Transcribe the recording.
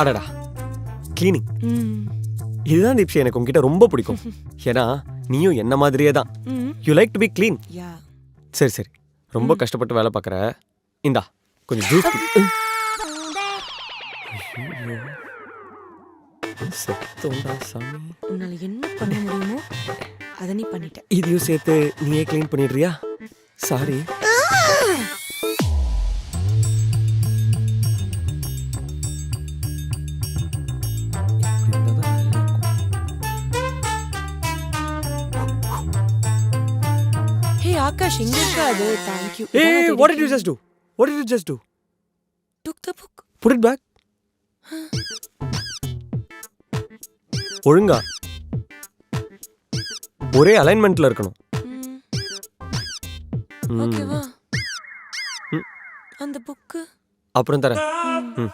அடடா கிளீனிங். ம். இதுதான் தீப்ஷி எனக்கு உங்ககிட்ட ரொம்ப பிடிக்கும். ஏன்னா நீயும் என்ன மாதிரியே தான். ம். You like to be clean. Yeah. சரி சரி, ரொம்ப கஷ்டப்பட்டு வேலை பார்க்குற. இந்தா கொஞ்சம் ஜூஸ். செத்தோண்டா சாமி. உன்னால என்ன பண்ண முடியுமோ அதை நீ பண்ணிட்ட. இதையும் சேர்த்து நீயே க்ளீன் பண்ணிடுறியா? சாரி. ஹே ஆகாஷ், எங்க இருக்க அது? Thank you. Hey, what did you just do? What did you just do? took the book. Put it back. ஒழுங்கா ஒரே அலைன்மெண்ட்ல இருக்கணும். ஓகேவா? ம். அந்த புக்கு அப்புறம் தரேன். ம்.